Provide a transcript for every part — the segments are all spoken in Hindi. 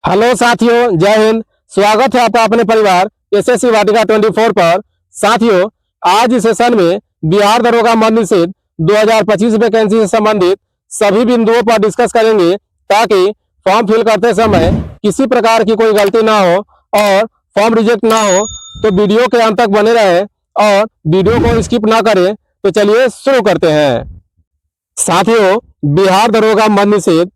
हेलो साथियों, जय हिंद। स्वागत है आपका अपने परिवार एसएससी वाटिका 24 पर। साथियों, आज इस सेशन में बिहार दरोगा मद निषेध 2025 वैकेंसी से संबंधित सभी बिंदुओं पर डिस्कस करेंगे ताकि फॉर्म फिल करते समय किसी प्रकार की कोई गलती ना हो और फॉर्म रिजेक्ट ना हो। तो वीडियो के अंत तक बने रहे और वीडियो को स्किप ना करें। तो चलिए शुरू करते हैं। साथियों, बिहार दरोगा मद निषेध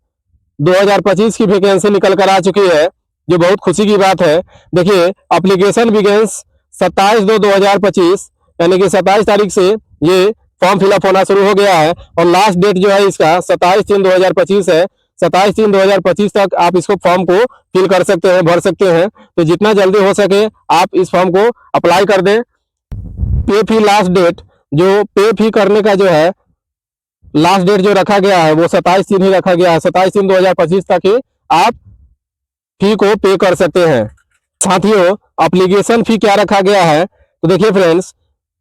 2025 की वैकेंसी निकल कर आ चुकी है, जो बहुत खुशी की बात है। देखिए, एप्लीकेशन बिगेंस 27/2/2025 यानी कि 27 तारीख से ये फॉर्म फिलअप होना शुरू हो गया है और लास्ट डेट जो है इसका 27/3/2025 है। 27/3/2025 तक आप इसको फॉर्म को फिल कर सकते हैं, भर सकते हैं। तो जितना जल्दी हो सके आप इस फॉर्म को अप्लाई कर दें। पे फी लास्ट डेट, जो पे फी करने का जो है लास्ट डेट जो रखा गया है वो 27/3 ही रखा गया है। 27/3/2025 तक ही आप फी को पे कर सकते हैं। साथियों, एप्लीकेशन फी क्या रखा गया है तो देखिए फ्रेंड्स,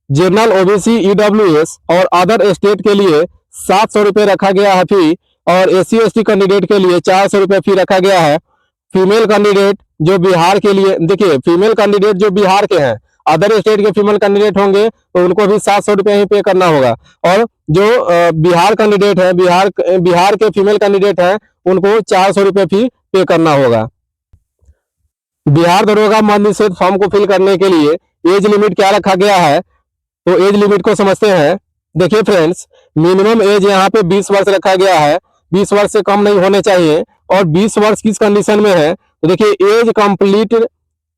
जनरल ओबीसी ईडब्ल्यूएस और अदर स्टेट के लिए 700 रुपये रखा गया है फी और एससी एसटी कैंडिडेट के लिए 400 रुपये फी रखा गया है। फीमेल कैंडिडेट जो बिहार के लिए, देखिए फीमेल कैंडिडेट जो बिहार के हैं, अदर स्टेट के फीमेल कैंडिडेट होंगे तो उनको भी 700 रुपये ही पे करना होगा। और जो बिहार कैंडिडेट है, बिहार के फीमेल कैंडिडेट हैं, उनको 400 रुपये फी पे करना होगा। बिहार दरोगा मद निषेध फॉर्म को फिल करने के लिए एज लिमिट क्या रखा गया है तो एज लिमिट को समझते हैं। देखिए फ्रेंड्स, मिनिमम एज यहाँ पे 20 वर्ष रखा गया है। 20 वर्ष से कम नहीं होने चाहिए। और 20 वर्ष किस कंडीशन में है तो देखिए, एज कंप्लीट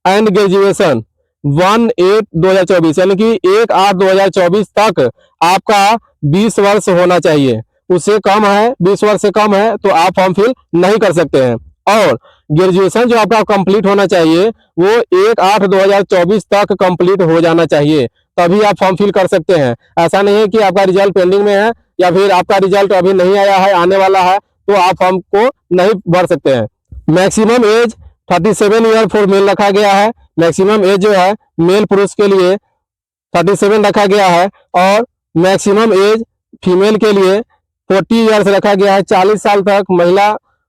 एंड ग्रेजुएशन 1/8/2024 यानी कि 1/8/2024 तक आपका 20 वर्ष होना चाहिए। उससे कम है, 20 वर्ष से कम है तो आप फॉर्म फिल नहीं कर सकते हैं। और ग्रेजुएशन जो आपका कंप्लीट होना चाहिए वो 1/8/2024 तक कंप्लीट हो जाना चाहिए, तभी आप फॉर्म फिल कर सकते हैं। ऐसा नहीं है कि आपका रिजल्ट पेंडिंग में है या फिर आपका रिजल्ट अभी नहीं आया है, आने वाला है, तो आप फॉर्म को नहीं भर सकते हैं। Maximum age 37 year for male रखा गया है। मैक्सिमम एज जो है मेल पुरुष के लिए 37 रखा गया है और मैक्सिमम एज फीमेल के लिए 40 ईयर्स रखा गया है। 40 साल तक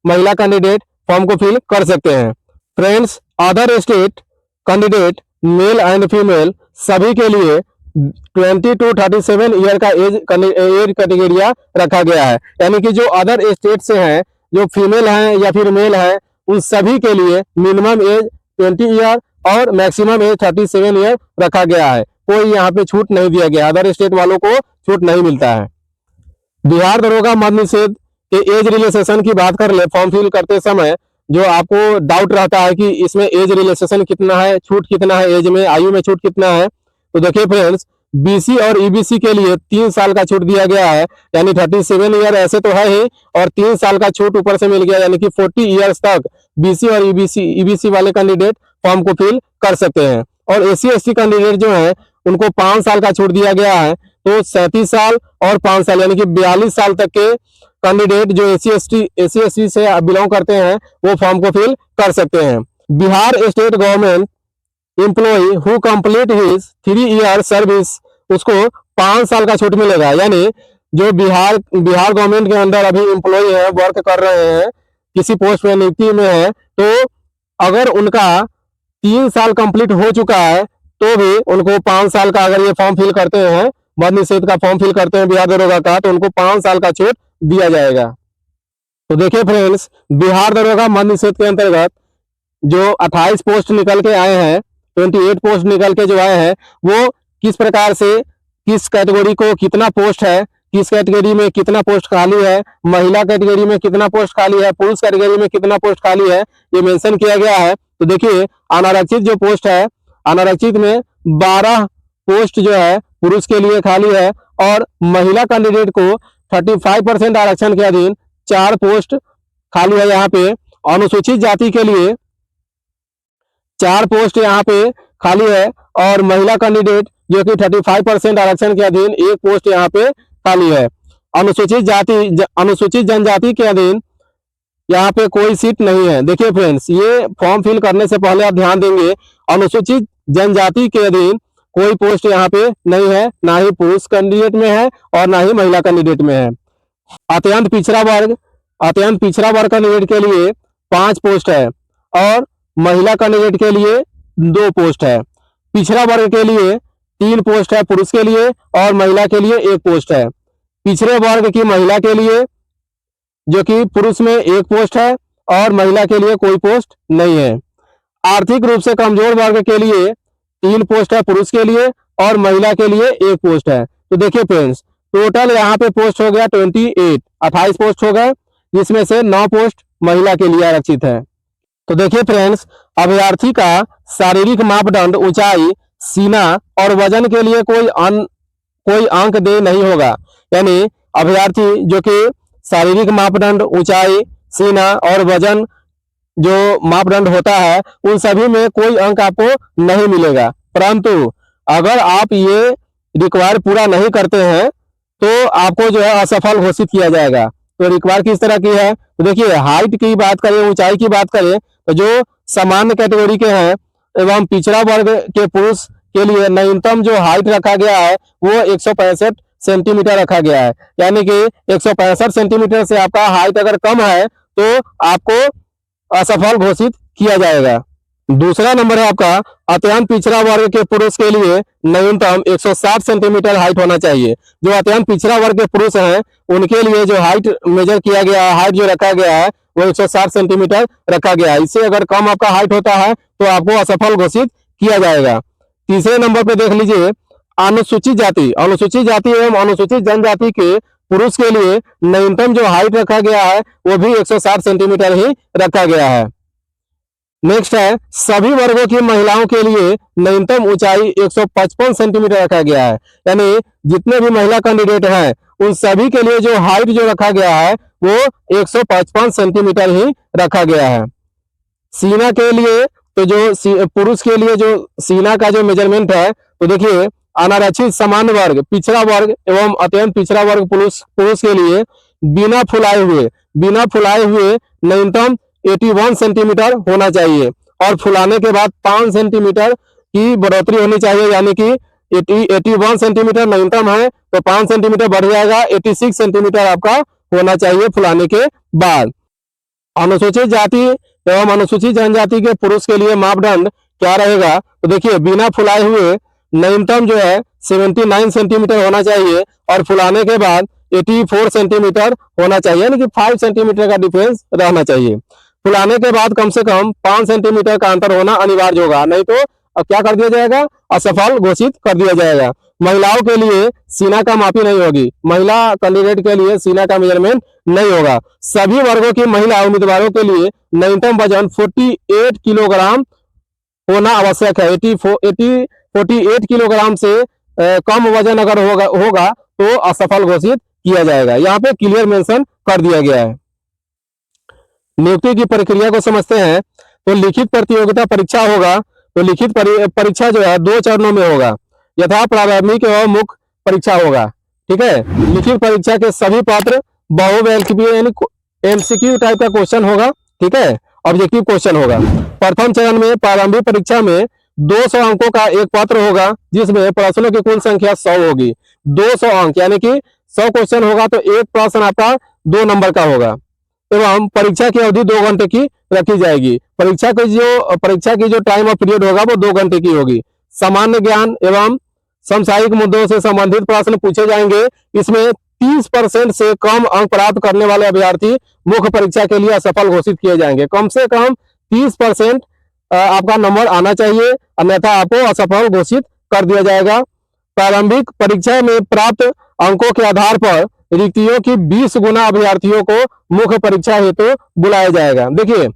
महिला कैंडिडेट फॉर्म को फिल कर सकते हैं। Friends, other state candidate male and female सभी के लिए 20 to 37 ईयर का एज कैटेगरिया रखा गया है। यानी कि जो अदर स्टेट से हैं, जो फीमेल हैं या फिर मेल हैं, उन सभी के लिए मिनिमम एज 20 ईयर और मैक्सिमम एज 37 ईयर रखा गया है। कोई यहाँ पे छूट नहीं दिया गया, अदर स्टेट वालों को छूट नहीं मिलता है। बिहार दरोगा मद निषेध के एज रिलैक्सेशन की बात कर ले, फॉर्म फिल करते समय जो आपको डाउट रहता है कि इसमें एज रिलैक्सेशन कितना है, छूट कितना है, एज में, आयु में छूट कितना है, तो देखिए फ्रेंड्स, बीसी और ईबीसी के लिए 3 साल का छूट दिया गया है। यानी 37 ईयर ऐसे तो है ही और 3 साल का छूट ऊपर से मिल गया, यानी कि 40 ईयर्स तक बीसी और ईबीसी वाले कैंडिडेट फॉर्म को फिल कर सकते हैं। और एससी एसटी कैंडिडेट जो है उनको 5 साल का छूट दिया गया है। तो 37 साल और 5 साल यानी कि 42 साल तक के कैंडिडेट जो एससी एसटी से बिलोंग करते हैं वो फॉर्म को फिल कर सकते हैं। Bihar state government employ who complete his 3 year service, उसको 5 साल का छूट मिलेगा। यानी जो बिहार गवर्नमेंट के अंदर अभी एम्प्लॉय है, वर्क कर रहे हैं, किसी पोस्ट में नियुक्ति में है, तो अगर उनका 3 साल कंप्लीट हो चुका है तो भी उनको 5 साल का, अगर ये फॉर्म फिल करते हैं, मद निषेध का फॉर्म फिल करते हैं बिहार दरोगा का, तो उनको 5 साल का छूट दिया जाएगा। तो देखिए फ्रेंड्स, बिहार दरोगा मद निषेध के अंतर्गत जो 28 पोस्ट निकल के आए हैं, 28 पोस्ट निकल के जो आए हैं, वो किस प्रकार से, किस कैटेगरी को कितना पोस्ट है, किस कैटेगरी में कितना पोस्ट खाली है, महिला कैटेगरी में कितना पोस्ट खाली है, पुरुष कैटेगरी में कितना पोस्ट खाली है, ये मेंशन किया गया है। तो देखिए, अनारक्षित जो पोस्ट है, अनारक्षित में 12 पोस्ट जो है पुरुष के लिए खाली है और महिला कैंडिडेट को 35% आरक्षण के अधीन 4 पोस्ट खाली है। यहाँ पे अनुसूचित जाति के लिए 4 पोस्ट यहाँ पे खाली है और महिला कैंडिडेट जो कि 35% आरक्षण के अधीन 1 पोस्ट यहाँ पे खाली है। अनुसूचित जनजाति के अधीन यहाँ पे कोई सीट नहीं है। देखिए फ्रेंड्स, ये फॉर्म फिल करने से पहले आप ध्यान देंगे, अनुसूचित जनजाति के अधीन कोई पोस्ट यहाँ पे नहीं है, ना ही पुरुष कैंडिडेट में है और ना ही महिला कैंडिडेट में है। अत्यंत पिछड़ा वर्ग कैंडिडेट के लिए 5 पोस्ट है और महिला कैंडिडेट के लिए 2 पोस्ट है। पिछड़ा वर्ग के लिए 3 पोस्ट है पुरुष के लिए और महिला के लिए 1 पोस्ट है। पिछड़े वर्ग की महिला के लिए जो कि पुरुष में 1 पोस्ट है और महिला के लिए कोई पोस्ट नहीं है। आर्थिक रूप से कमजोर वर्ग के लिए 3 पोस्ट है पुरुष के लिए और महिला के लिए 1 पोस्ट है। तो देखिए फ्रेंड्स, टोटल यहाँ पे पोस्ट हो गया 28 पोस्ट हो गए, जिसमें से 9 पोस्ट महिला के लिए आरक्षित है। तो देखिए फ्रेंड्स, अभ्यर्थी का शारीरिक मापदंड ऊंचाई, सीना और वजन के लिए कोई अंक देय नहीं होगा। यानी अभ्यर्थी जो कि शारीरिक मापदंड, ऊंचाई, सीना और वजन जो मापदंड होता है उन सभी में कोई अंक आपको नहीं मिलेगा। परंतु अगर आप ये रिक्वायर पूरा नहीं करते हैं तो आपको जो है असफल घोषित किया जाएगा। तो रिक्वायर किस तरह की है? तो देखिए, हाइट की बात करें, ऊंचाई की बात करें तो जो सामान्य कैटेगरी के हैं एवं पिछड़ा वर्ग के पुरुष के लिए न्यूनतम जो हाइट रखा गया है वो 165 सेंटीमीटर रखा गया है। यानी कि 165 सेंटीमीटर से आपका हाइट अगर कम है तो आपको असफल घोषित किया जाएगा। दूसरा नंबर है आपका अत्यंत पिछड़ा वर्ग के पुरुष के लिए न्यूनतम 160 सेंटीमीटर हाइट होना चाहिए। जो अत्यंत पिछड़ा वर्ग के पुरुष हैं उनके लिए जो हाइट मेजर किया गया है, हाइट जो रखा गया है वो 160 सेंटीमीटर रखा गया है। इससे अगर कम आपका हाइट होता है तो आपको असफल घोषित किया जाएगा। तीसरे नंबर पे देख लीजिए, अनुसूचित जाति एवं अनुसूचित जनजाति के पुरुष के लिए न्यूनतम जो हाइट रखा गया है वो भी 160 सेंटीमीटर ही रखा गया है। नेक्स्ट है, सभी वर्गों की महिलाओं के लिए न्यूनतम ऊंचाई 155 सेंटीमीटर रखा गया है। यानी जितने भी महिला कैंडिडेट हैं उन सभी के लिए जो हाइट जो रखा गया है वो 155 सेंटीमीटर ही रखा गया है। सीना के लिए तो जो पुरुष के लिए जो सीना का जो मेजरमेंट है, तो देखिए अनारक्षित सामान्य वर्ग, पिछड़ा वर्ग एवं अत्यंत पिछड़ा वर्ग पुरुष के लिए बिना फुलाए हुए न्यूनतम 81 सेंटीमीटर होना चाहिए और फुलाने के बाद 5 सेंटीमीटर की बढ़ोतरी होनी चाहिए। यानी कि 81 सेंटीमीटर न्यूनतम है तो 5 सेंटीमीटर बढ़ जाएगा, 86 सेंटीमीटर आपका होना चाहिए फुलाने के बाद। अनुसूचित जाति एवं अनुसूचित जनजाति के पुरुष के लिए मापदंड क्या रहेगा? तो देखिए, बिना फुलाए हुए न्यूनतम जो है 79 सेंटीमीटर होना चाहिए और फुलाने के बाद 84 सेंटीमीटर होना चाहिए। यानी कि 5 सेंटीमीटर का डिफरेंस रहना चाहिए। फुलाने के बाद कम से कम 5 सेंटीमीटर का अंतर होना अनिवार्य होगा, नहीं तो क्या कर दिया जाएगा? असफल घोषित कर दिया जाएगा। महिलाओं के लिए सीना का मापी नहीं होगी, महिला कैंडिडेट के लिए सीना का मेजरमेंट नहीं होगा। सभी वर्गों की महिला उम्मीदवारों के लिए न्यूनतम वजन 48 किलोग्राम होना आवश्यक है। 48 किलोग्राम से कम वजन अगर होगा तो असफल घोषित किया जाएगा। यहाँ पे क्लियर मेंशन कर दिया गया है। नियुक्ति की प्रक्रिया को समझते हैं। तो लिखित प्रतियोगिता परीक्षा होगा। तो लिखित परीक्षा जो है 2 चरणों में होगा, यथा प्रारंभिक एवं मुख्य परीक्षा होगा। ठीक है, लिखित परीक्षा के सभी पत्र बहुविकल्पीय यानी एमसीक्यू टाइप का क्वेश्चन होगा। ठीक है, ऑब्जेक्टिव क्वेश्चन होगा। प्रथम चरण में प्रारंभिक परीक्षा में 200 अंकों का एक पत्र होगा जिसमें प्रश्नों की कुल संख्या 100 होगी। 200 अंक यानी कि 100 क्वेश्चन होगा तो एक प्रश्न आपका 2 नंबर का होगा एवं परीक्षा की अवधि 2 घंटे की रखी जाएगी। परीक्षा की जो टाइम ऑफ पीरियड होगा वो 2 घंटे की होगी। सामान्य ज्ञान एवं समसामयिक मुद्दों से संबंधित प्रश्न पूछे जाएंगे। इसमें 30% से कम अंक प्राप्त करने वाले अभ्यर्थी मुख्य परीक्षा के लिए असफल घोषित किए जाएंगे। कम से कम 30% आपका नंबर आना चाहिए, अन्यथा आपको असफल घोषित कर दिया जाएगा। प्रारंभिक परीक्षा में प्राप्त अंकों के आधार पर रिक्तियों की 20 गुना अभ्यर्थियों को मुख्य परीक्षा हेतु बुलाया जाएगा। देखिए,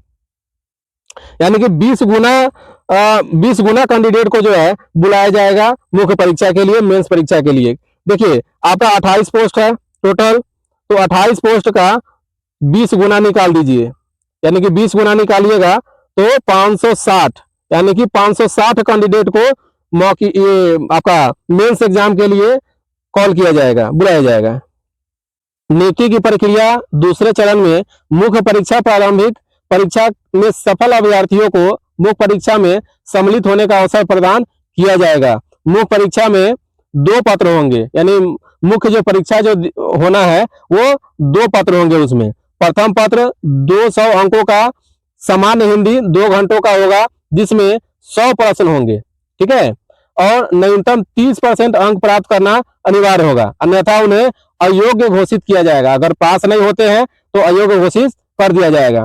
यानी कि 20 गुना कैंडिडेट को जो है बुलाया जाएगा मुख्य परीक्षा के लिए, मेंस परीक्षा के लिए। देखिए, आपका 28 पोस्ट है टोटल, तो 28 पोस्ट का 20 गुना निकाल दीजिए। यानी कि 20 गुना निकालिएगा तो 560, यानी कि 560 कैंडिडेट को आपका मेंस एग्जाम के लिए कॉल किया जाएगा, बुलाया जाएगा। नियुक्ति की प्रक्रिया दूसरे चरण में मुख्य परीक्षा प्रारंभिक परीक्षा में सफल अभ्यर्थियों को मुख्य परीक्षा में सम्मिलित होने का अवसर प्रदान किया जाएगा। मुख्य परीक्षा में 2 पत्र होंगे, यानी मुख्य जो परीक्षा जो होना है वो 2 पत्र होंगे। उसमें प्रथम पत्र 200 अंकों का सामान्य हिंदी 2 घंटों का होगा, जिसमें 100 प्रश्न होंगे, ठीक है। और न्यूनतम 30% अंक प्राप्त करना अनिवार्य होगा, अन्यथा उन्हें अयोग्य घोषित किया जाएगा। अगर पास नहीं होते हैं तो अयोग्य घोषित कर दिया जाएगा।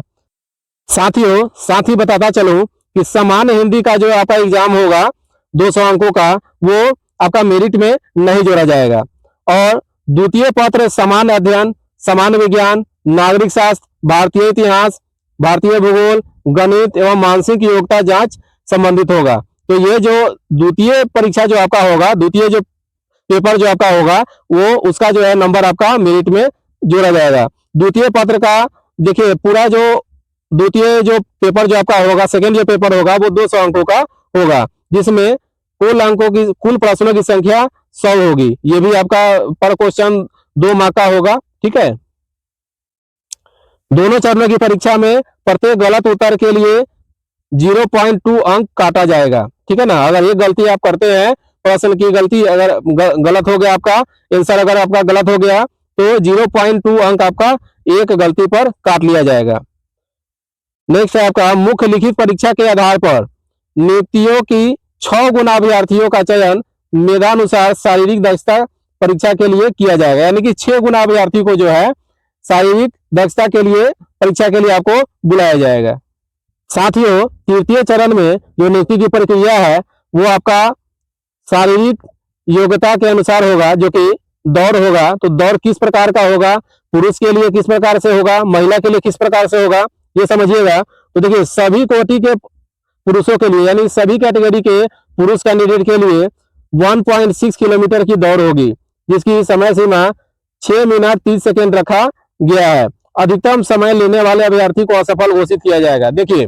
साथियों, साथ ही बताता चलूं कि सामान्य हिंदी का जो आपका एग्जाम होगा 200 अंकों का, वो आपका मेरिट में नहीं जोड़ा जाएगा। और द्वितीय पत्र सामान्य अध्ययन, सामान्य विज्ञान, नागरिक शास्त्र, भारतीय इतिहास, भारतीय भूगोल, गणित एवं मानसिक योग्यता जांच संबंधित होगा। तो ये जो द्वितीय परीक्षा जो आपका होगा, द्वितीय जो पेपर जो आपका होगा, वो उसका जो है नंबर आपका मेरिट में जोड़ा जाएगा। द्वितीय पत्र का देखिए पूरा जो द्वितीय जो पेपर जो आपका होगा, सेकेंड जो पेपर होगा, वो 200 अंकों का होगा, जिसमें कुल प्रश्नों की संख्या 100 होगी। ये भी आपका पर क्वेश्चन 2 मार्क का होगा, ठीक है। दोनों चरणों की परीक्षा में प्रत्येक गलत उत्तर के लिए 0.2 अंक काटा जाएगा, ठीक है ना। अगर एक गलती आप करते हैं, प्रश्न की गलती अगर गलत हो गया, आपका आंसर अगर आपका गलत हो गया, तो 0.2 अंक आपका एक गलती पर काट लिया जाएगा। नेक्स्ट है आपका मुख्य लिखित परीक्षा के आधार पर नियुक्तियों की 6 गुना अभ्यर्थियों का चयन मेधानुसार शारीरिक दक्षता परीक्षा के लिए किया जाएगा। यानी कि 6 गुना अभ्यर्थी को जो है शारीरिक दक्षता के लिए परीक्षा के लिए आपको बुलाया जाएगा। साथियों, तृतीय चरण में जो नियुक्ति की प्रक्रिया है, वो आपका शारीरिक योग्यता के अनुसार होगा, जो कि दौड़ होगा। तो दौड़ किस प्रकार का होगा, पुरुष के लिए किस प्रकार से होगा, महिला के लिए किस प्रकार से होगा, ये समझिएगा। तो देखिए, सभी कोटि के पुरुषों के लिए, यानी सभी कैटेगरी के पुरुष कैंडिडेट के लिए 1.6 किलोमीटर की दौड़ होगी, जिसकी समय सीमा 6 मिनट 30 सेकेंड रखा गया है। अधिकतम समय लेने वाले अभ्यर्थी को असफल घोषित किया जाएगा। देखिए,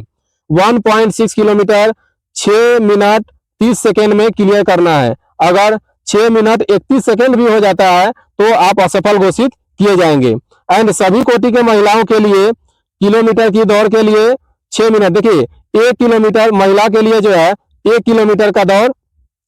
1.6 किलोमीटर 6 मिनट 30 सेकेंड में क्लियर करना है। अगर 6 मिनट 31 सेकेंड भी हो जाता है तो आप असफल घोषित किए जाएंगे। एंड सभी कोटि के महिलाओं के लिए किलोमीटर की दौड़ के लिए 6 मिनट, देखिए 1 किलोमीटर महिला के लिए जो है 1 किलोमीटर का दौड़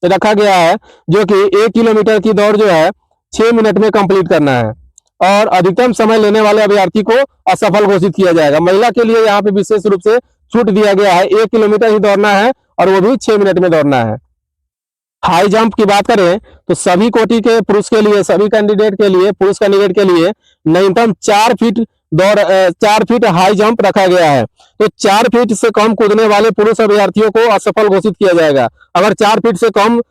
रखा गया है, जो कि 1 किलोमीटर की दौड़ जो है 6 मिनट में कंप्लीट करना है। और अधिकतम समय लेने वाले अभ्यर्थी को असफल घोषित किया जाएगा। महिला के लिए यहाँ पे विशेष रूप से छूट दिया गया है, 1 किलोमीटर ही दौड़ना है और वो भी 6 मिनट में दौड़ना है। हाई जंप की बात करें तो सभी कोटि के पुरुष के लिए, सभी कैंडिडेट के लिए, पुरुष कैंडिडेट के लिए न्यूनतम 4 फीट हाई जंप रखा गया है। तो 4 फीट से कम कूदने वाले पुरुष अभ्यर्थियों को असफल घोषित किया जाएगा। अगर 4 फीट से कम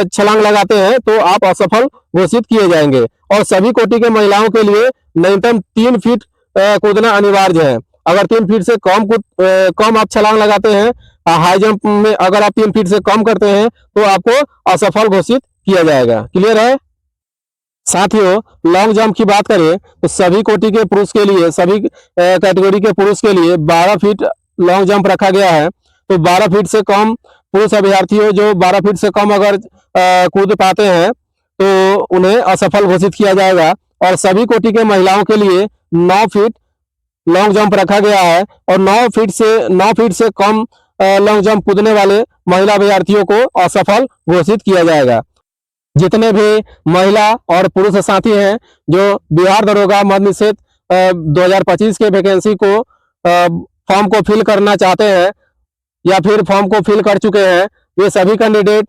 छलांग लगाते हैं तो आप असफल घोषित किए जाएंगे। और सभी कोटि के महिलाओं के लिए न्यूनतम 3 फीट कूदना अनिवार्य है। अगर 3 फीट से कम आप छलांग लगाते हैं हाई जंप में, अगर आप 3 फीट से कम करते हैं तो आपको असफल घोषित किया जाएगा। क्लियर है। साथियों, लॉन्ग जंप की बात करें तो सभी कोटि के पुरुष के लिए, सभी कैटेगरी के पुरुष के लिए 12 फीट लॉन्ग जंप रखा गया है। तो 12 फीट से कम पुरुष अभ्यर्थियों जो 12 फीट से कम अगर कूद पाते हैं तो उन्हें असफल घोषित किया जाएगा। और सभी कोटि के महिलाओं के लिए 9 फीट लॉन्ग जंप रखा गया है। और 9 फीट से कम लॉन्ग जंप कूदने वाले महिला अभ्यर्थियों को असफल घोषित किया जाएगा। जितने भी महिला और पुरुष साथी हैं जो बिहार दरोगा मद निषेध 2025 के वैकेंसी को फॉर्म को फिल करना चाहते हैं या फिर फॉर्म को फिल कर चुके हैं, वे सभी कैंडिडेट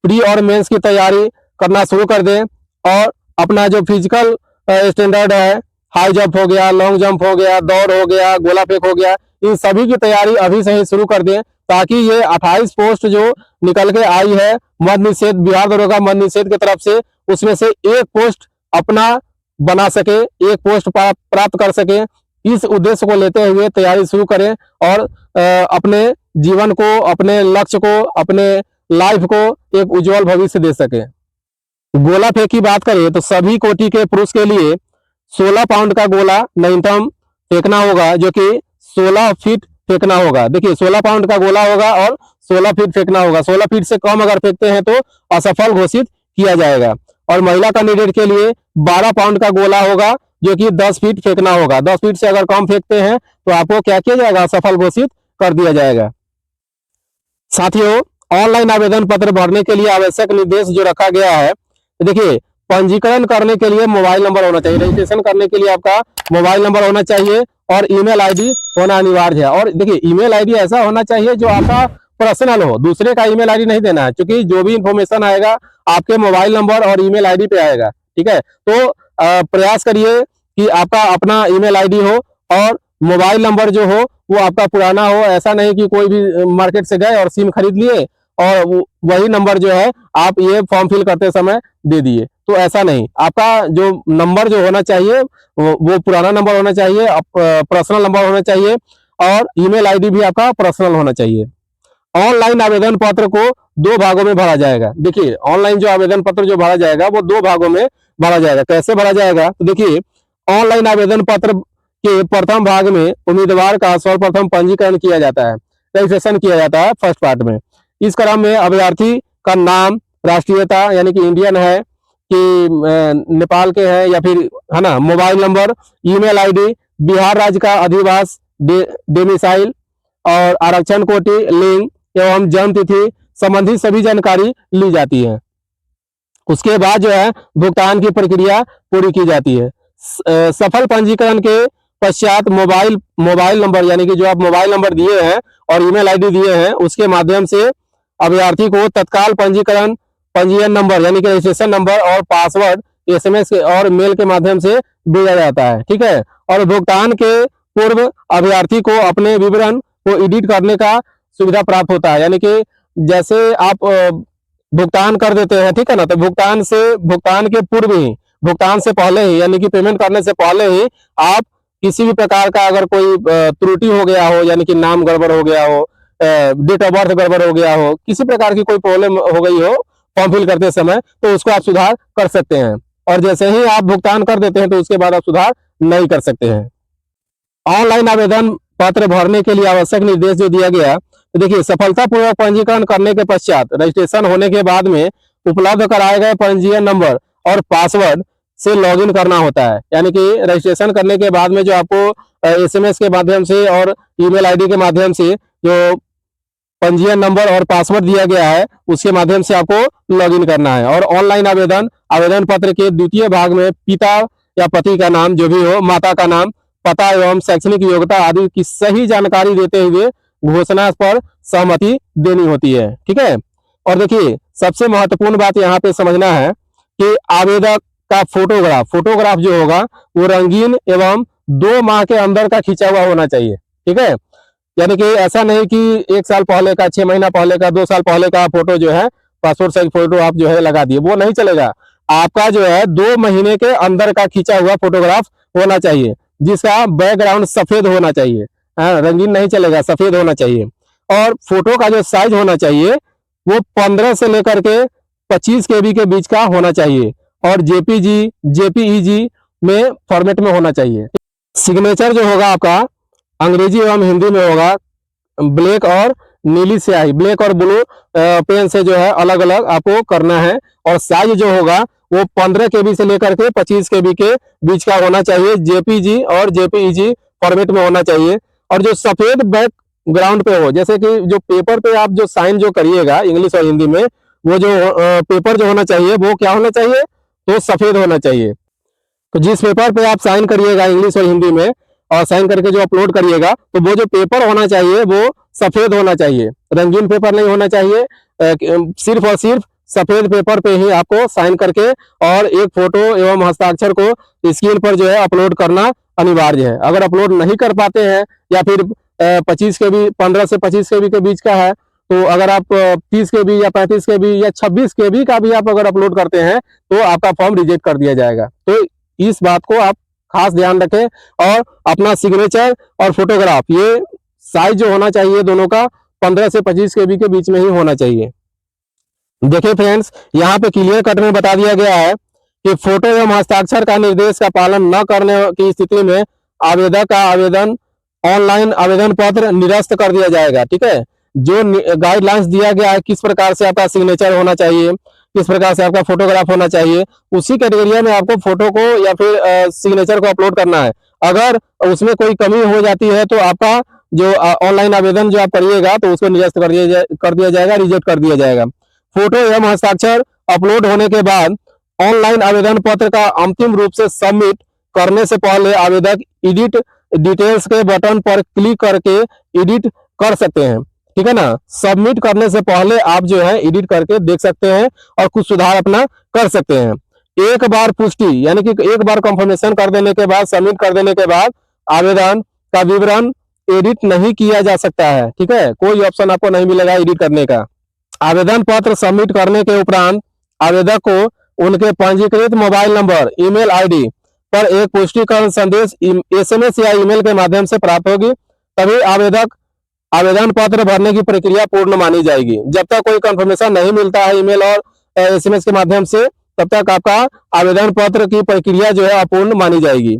प्री और मेंस की तैयारी करना शुरू कर दें। और अपना जो फिजिकल स्टैंडर्ड है, हाई जंप हो गया, लॉन्ग जंप हो गया, दौड़ हो गया, गोला फेंक हो गया, इन सभी की तैयारी अभी से ही शुरू कर दें, ताकि ये 28 पोस्ट जो निकल के आई है मद निषेध, बिहार दरोगा मद निषेध की तरफ से, उसमें से एक पोस्ट अपना बना सके, एक पोस्ट प्राप्त कर सके। इस उद्देश्य को लेते हुए तैयारी शुरू करें और अपने जीवन को, अपने लक्ष्य को, अपने लाइफ को एक उज्जवल भविष्य दे सके। गोला फेंक की बात करें तो सभी कोटि के पुरुष के लिए 16 पाउंड का गोला न्यूनतम फेंकना होगा, जो कि 16 फीट फेंकना होगा। देखिए, 16 पाउंड का गोला होगा और 16 फीट फेंकना होगा। 16 फीट से कम अगर फेंकते हैं तो असफल घोषित किया जाएगा। और महिला कैंडिडेट के लिए 12 पाउंड का गोला होगा, जो कि 10 फीट फेंकना होगा। 10 फीट से अगर कम फेंकते हैं तो आपको क्या किया जाएगा, असफल घोषित कर दिया जाएगा। साथियों, ऑनलाइन आवेदन पत्र भरने के लिए आवश्यक निर्देश जो रखा गया है, देखिए, पंजीकरण करने के लिए मोबाइल नंबर होना चाहिए। रजिस्ट्रेशन करने के लिए आपका मोबाइल नंबर होना चाहिए और ईमेल आईडी होना अनिवार्य है। और देखिए ईमेल आईडी ऐसा होना चाहिए जो आपका पर्सनल हो, दूसरे का ईमेल आईडी नहीं देना है, क्योंकि जो भी इंफॉर्मेशन आएगा आपके मोबाइल नंबर और ईमेल आईडी पे आएगा। ठीक है, तो प्रयास करिए कि आपका अपना ईमेल आईडी हो और मोबाइल नंबर जो हो वो आपका पुराना हो। ऐसा नहीं कि कोई भी मार्केट से गए और सिम खरीद लिए और वही नंबर जो है आप ये फॉर्म फिल करते समय दे दिए, तो ऐसा नहीं। आपका जो नंबर जो होना चाहिए वो पुराना नंबर होना चाहिए, पर्सनल नंबर होना चाहिए और ईमेल आईडी भी आपका पर्सनल होना चाहिए। ऑनलाइन आवेदन पत्र को 2 भागों में भरा जाएगा। देखिए ऑनलाइन जो आवेदन पत्र जो भरा जाएगा वो 2 भागों में भरा जाएगा। कैसे भरा जाएगा, तो देखिए ऑनलाइन आवेदन पत्र के प्रथम भाग में उम्मीदवार का सर्वप्रथम पंजीकरण किया जाता है, रजिस्ट्रेशन किया जाता है फर्स्ट पार्ट में। इस क्रम में अभ्यर्थी का नाम, राष्ट्रीयता यानी कि इंडियन है कि नेपाल के हैं या फिर है ना, mobile number, email ID, Bihar राज्य का अधिवास डोमिसाइल और आरक्षण कोटि, लिंग एवं जन्म तिथि संबंधी सभी जानकारी ली जाती है। उसके बाद जो है भुगतान की प्रक्रिया पूरी की जाती है। सफल पंजीकरण के पश्चात मोबाइल नंबर यानी कि जो आप मोबाइल नंबर दिए हैं और ईमेल आईडी दिए हैं उसके माध्यम से अभ्यर्थी को तत्काल पंजीयन नंबर यानी कि रजिस्ट्रेशन नंबर और पासवर्ड एसएमएस और मेल के माध्यम से भेजा जाता है। ठीक है, और भुगतान के पूर्व अभ्यर्थी को अपने विवरण को एडिट करने का सुविधा प्राप्त होता है। यानी कि जैसे आप भुगतान कर देते हैं, ठीक है ना, तो भुगतान के पूर्व ही, भुगतान से पहले ही यानी कि पेमेंट करने से पहले ही आप किसी भी प्रकार का अगर कोई त्रुटि हो गया हो, यानी कि नाम गड़बड़ हो गया हो, डेट ऑफ बर्थ गड़बड़ हो गया हो, किसी प्रकार की कोई प्रॉब्लम हो गई हो फॉर्म फिल करते समय, तो उसको आप सुधार कर सकते हैं। और जैसे ही आप भुगतान कर देते हैं तो उसके बाद आप सुधार नहीं कर सकते हैं। ऑनलाइन आवेदन पत्र भरने के लिए आवश्यक निर्देश जो दिया गया, तो देखिए सफलतापूर्वक पंजीकरण करने के पश्चात रजिस्ट्रेशन होने के बाद में उपलब्ध कराए गए पंजीयन नंबर और पासवर्ड से लॉगिन करना होता है। यानी कि रजिस्ट्रेशन करने के बाद में जो आपको एसएमएस के माध्यम से और ईमेल आईडी के माध्यम से जो पंजीयन नंबर और पासवर्ड दिया गया है उसके माध्यम से आपको लॉगिन करना है। और ऑनलाइन आवेदन पत्र के द्वितीय भाग में पिता या पति का नाम जो भी हो, माता का नाम, पता एवं शैक्षणिक योग्यता आदि की सही जानकारी देते हुए घोषणा पर सहमति देनी होती है। ठीक है, और देखिए सबसे महत्वपूर्ण बात यहाँ पे समझना है कि आवेदक का फोटोग्राफ जो होगा वो रंगीन एवं 2 माह के अंदर का खींचा हुआ होना चाहिए। ठीक है, यानी कि ऐसा नहीं कि 1 साल पहले का, 6 महीना पहले का, 2 साल पहले का फोटो जो है, पासपोर्ट साइज फोटो आप जो है लगा दिए, वो नहीं चलेगा। आपका जो है 2 महीने के अंदर का खींचा हुआ फोटोग्राफ होना चाहिए, जिसका बैकग्राउंड सफेद होना चाहिए। रंगीन नहीं चलेगा, सफेद होना चाहिए। और फोटो का जो साइज होना चाहिए वो 15 से लेकर के 25 KB के बीच का होना चाहिए और जेपीईजी में फॉर्मेट में होना चाहिए। सिग्नेचर जो होगा आपका अंग्रेजी एवं हिंदी में होगा, ब्लैक और नीली स्याही, ब्लैक और ब्लू पेन से जो है अलग अलग आपको करना है। और साइज जो होगा वो 15 KB से लेकर के 25 KB के बीच का होना चाहिए, जेपीजी और जेपीईजी फॉर्मेट में होना चाहिए। और जो सफेद बैकग्राउंड पे हो, जैसे कि जो पेपर पे आप जो साइन जो करिएगा इंग्लिश और हिंदी में, वो जो पेपर जो होना चाहिए वो क्या होना चाहिए, तो सफेद होना चाहिए। तो जिस पेपर पे आप साइन करिएगा इंग्लिश और हिंदी में और साइन करके जो अपलोड करिएगा, तो वो जो पेपर होना चाहिए वो सफेद होना चाहिए, रंगीन पेपर नहीं होना चाहिए। सिर्फ और सिर्फ सफेद पेपर पे ही आपको साइन करके और एक फोटो एवं हस्ताक्षर को स्क्रीन पर जो है अपलोड करना अनिवार्य है। अगर अपलोड नहीं कर पाते हैं या फिर 25 KB, 15 से 25 KB के बीच का है, तो अगर आप 30 KB या 35 KB या 26 KB का भी आप अगर अपलोड करते हैं तो आपका फॉर्म रिजेक्ट कर दिया जाएगा। तो इस बात को आप खास ध्यान रखें और अपना सिग्नेचर और फोटोग्राफ ये साइज जो होना चाहिए दोनों का 15 से 25 KB के बीच में ही होना चाहिए। देखिए फ्रेंड्स, यहाँ पे क्लियर कट में बता दिया गया है कि फोटो एवं हस्ताक्षर का निर्देश का पालन न करने की स्थिति में आवेदक का ऑनलाइन आवेदन पत्र निरस्त कर दिया जाएगा। ठीक है, जो गाइडलाइंस दिया गया है किस प्रकार से आपका सिग्नेचर होना चाहिए, किस प्रकार से आपका फोटोग्राफ होना चाहिए, उसी कैटेगरी में आपको फोटो को या फिर सिग्नेचर को अपलोड करना है। अगर उसमें कोई कमी हो जाती है तो आपका जो ऑनलाइन आवेदन जो आप करिएगा तो उसको निरस्त कर दिया जाएगा, रिजेक्ट कर दिया जाएगा। फोटो एवं हस्ताक्षर अपलोड होने के बाद ऑनलाइन आवेदन पत्र का अंतिम रूप से सबमिट करने से पहले आवेदक एडिट डिटेल्स के बटन पर क्लिक करके एडिट कर सकते हैं। ठीक है ना। सबमिट करने से पहले आप जो है एडिट करके देख सकते हैं और कुछ सुधार अपना कर सकते हैं। एक बार पुष्टि यानी कि एक बार कंफर्मेशन कर देने के बाद, सबमिट कर देने के बाद आवेदन का विवरण एडिट नहीं किया जा सकता है। ठीक है, कोई ऑप्शन आपको नहीं मिलेगा एडिट करने का। आवेदन पत्र सबमिट करने के उपरांत आवेदक को उनके पंजीकृत मोबाइल नंबर, ईमेल आईडी पर एक पुष्टिकरण संदेश एसएमएस या ईमेल के माध्यम से प्राप्त होगी, तभी आवेदक आवेदन पत्र भरने की प्रक्रिया पूर्ण मानी जाएगी। जब तक कोई कंफर्मेशन नहीं मिलता है ईमेल और एसएमएस के माध्यम से, तब तक आपका आवेदन पत्र की प्रक्रिया जो है अपूर्ण मानी जाएगी।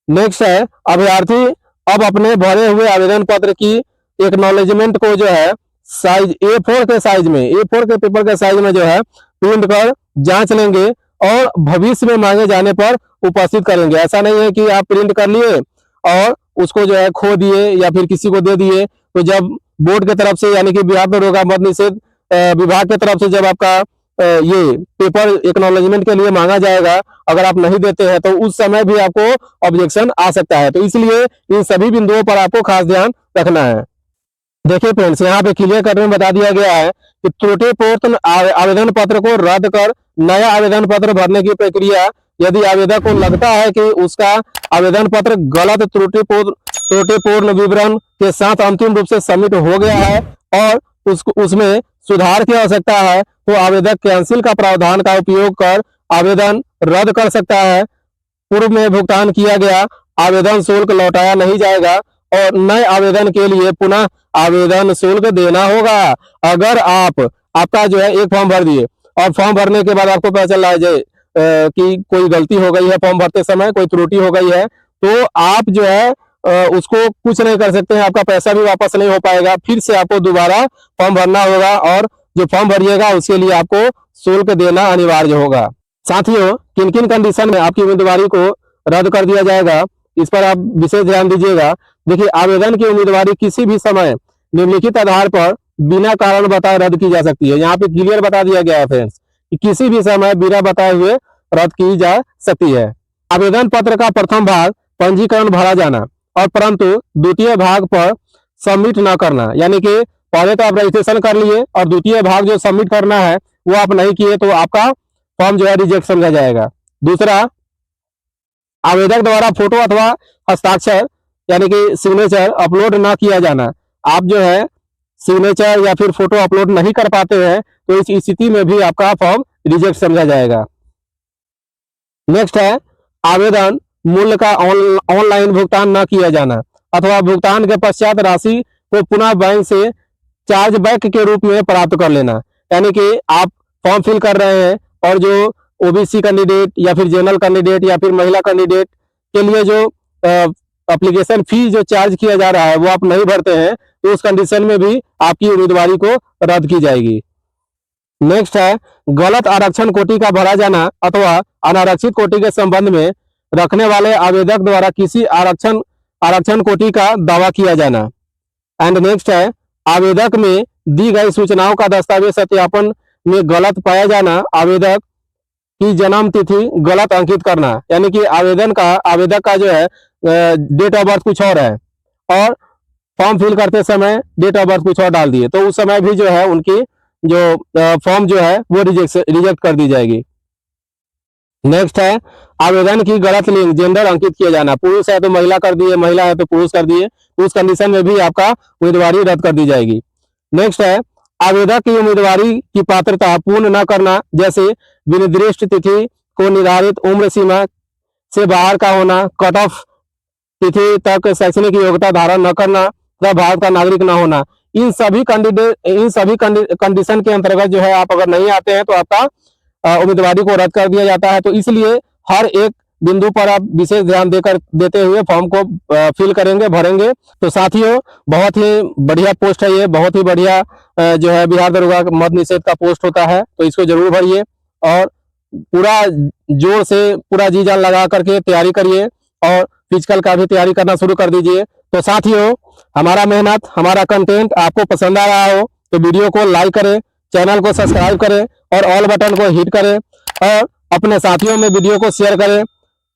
नेक्स्ट है, अभ्यर्थी अब अपने भरे हुए आवेदन पत्र की एक्नॉलेजमेंट को जो है साइज A4 के साइज में, A4 के पेपर के साइज में जो है प्रिंट कर जांच लेंगे और भविष्य में मांगे जाने पर उपस्थित करेंगे। ऐसा नहीं है कि आप प्रिंट कर लिए और उसको जो है खो दिए या फिर किसी को दे दिए, तो जब बोर्ड की तरफ से यानी कि बिहार दरोगा मद्य निषेध विभाग की तरफ से जब आपका ये पेपर एक्नॉलेजमेंट के लिए मांगा जाएगा, अगर आप नहीं देते हैं तो उस समय भी आपको ऑब्जेक्शन आ सकता है। तो इसलिए इन सभी बिंदुओं पर आपको खास ध्यान रखना है। देखिए फ्रेंड्स, यहाँ पे क्लियर करने में बता दिया गया है कि त्रुटिपूर्ण आवेदन पत्र को रद्द कर नया आवेदन पत्र भरने की प्रक्रिया, यदि आवेदक को लगता है कि उसका आवेदन पत्र गलत त्रुटिपूर्ण विवरण के साथ अंतिम रूप से सबमिट हो गया है और उसमें सुधार की आवश्यकता है, तो आवेदक कैंसिल का प्रावधान का उपयोग कर आवेदन रद्द कर सकता है। पूर्व में भुगतान किया गया आवेदन शुल्क लौटाया नहीं जाएगा और नए आवेदन के लिए पुनः आवेदन शुल्क देना होगा। अगर आपका जो है एक फॉर्म भर दिए और फॉर्म भरने के बाद आपको पता चल रहा है कि कोई गलती हो गई है, फॉर्म भरते समय कोई त्रुटि हो गई है, तो आप जो है उसको कुछ नहीं कर सकते हैं, आपका पैसा भी वापस नहीं हो पाएगा। फिर से आपको दोबारा फॉर्म भरना होगा और जो फॉर्म भरिएगा उसके लिए आपको शुल्क देना अनिवार्य होगा। साथियों, किन किन कंडीशन में आपकी उम्मीदवारी को रद्द कर दिया जाएगा, इस पर आप विशेष ध्यान दीजिएगा। देखिए, आवेदन की उम्मीदवारी किसी भी समय निम्नलिखित आधार पर बिना कारण बताए रद्द की जा सकती है। यहाँ पे क्लियर बता दिया गया है फ्रेंड्स कि किसी भी समय बिना बताए हुए रद्द की जा सकती है। आवेदन पत्र का प्रथम भाग पंजीकरण भरा जाना और परंतु द्वितीय भाग पर सबमिट न करना, यानी कि पहले तो आप रजिस्ट्रेशन कर लिए और द्वितीय भाग जो सबमिट करना है वो आप नहीं किए तो आपका फॉर्म जो है रिजेक्ट समझा जाएगा। दूसरा, आवेदक द्वारा फोटो अथवा हस्ताक्षर यानी कि सिग्नेचर अपलोड ना किया जाना। आप जो है सिग्नेचर या फिर फोटो अपलोड नहीं कर पाते हैं तो इस स्थिति में भी आपका फॉर्म रिजेक्ट समझा जाएगा। नेक्स्ट है, आवेदन मूल्य का ऑनलाइन भुगतान न किया जाना अथवा भुगतान के पश्चात राशि को पुनः बैंक से चार्ज बैक के रूप में प्राप्त कर लेना। यानी कि आप फॉर्म फिल कर रहे हैं और जो ओबीसी कैंडिडेट या फिर जनरल कैंडिडेट या फिर महिला कैंडिडेट के लिए जो एप्लीकेशन फी जो चार्ज किया जा रहा है वो आप नहीं भरते हैं, तो उस कंडीशन में भी आपकी उम्मीदवारी को रद्द की जाएगी। नेक्स्ट है, गलत आरक्षण कोटि का भरा जाना अथवा अनारक्षित कोटि के संबंध में रखने वाले आवेदक द्वारा किसी आरक्षण कोटि का दावा किया जाना। एंड नेक्स्ट है, आवेदक में दी गई सूचनाओं का दस्तावेज सत्यापन में गलत पाया जाना, आवेदक की जन्म तिथि गलत अंकित करना, यानी कि आवेदक का जो है डेट ऑफ बर्थ कुछ और है और फॉर्म फिल करते समय डेट ऑफ बर्थ कुछ और डाल दिए, तो उस समय भी जो है उनकी जो फॉर्म जो है वो रिजेक्ट कर दी जाएगी। नेक्स्ट है, आवेदन की गलत लिंग जेंडर अंकित किया जाना, पुरुष है तो महिला कर दिए, महिला है तो पुरुष कर दिए, उस कंडीशन में भी आपका उम्मीदवारी रद्द कर दी जाएगी। नेक्स्ट है, आवेदक की उम्मीदवारी की पात्रता पूर्ण न करना, जैसे विनिर्दिष्ट तिथि को निर्धारित उम्र सीमा से बाहर का होना, कट ऑफ तिथि तक शैक्षणिक योग्यता धारण न करना तथा भारत का नागरिक न होना। इन सभी कंडीशन के अंतर्गत जो है आप अगर नहीं आते हैं तो आपका उम्मीदवारी को रद्द कर दिया जाता है। तो इसलिए हर एक बिंदु पर आप विशेष ध्यान देते हुए फॉर्म को फिल करेंगे, भरेंगे। तो साथियों, बहुत ही बढ़िया पोस्ट है ये, बहुत ही बढ़िया जो है बिहार दरोगा मद्य निषेध का पोस्ट होता है, तो इसको जरूर भरिए और पूरा जोर से पूरा जी जान लगा करके तैयारी करिए और फिजिकल का भी तैयारी करना शुरू कर दीजिए। तो साथियों, हमारा मेहनत, हमारा कंटेंट आपको पसंद आ रहा हो तो वीडियो को लाइक करें, चैनल को सब्सक्राइब करें और ऑल बटन को हिट करें और अपने साथियों में वीडियो को शेयर करें।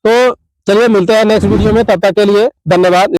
तो चलिए मिलते हैं नेक्स्ट वीडियो में, तब तक के लिए धन्यवाद।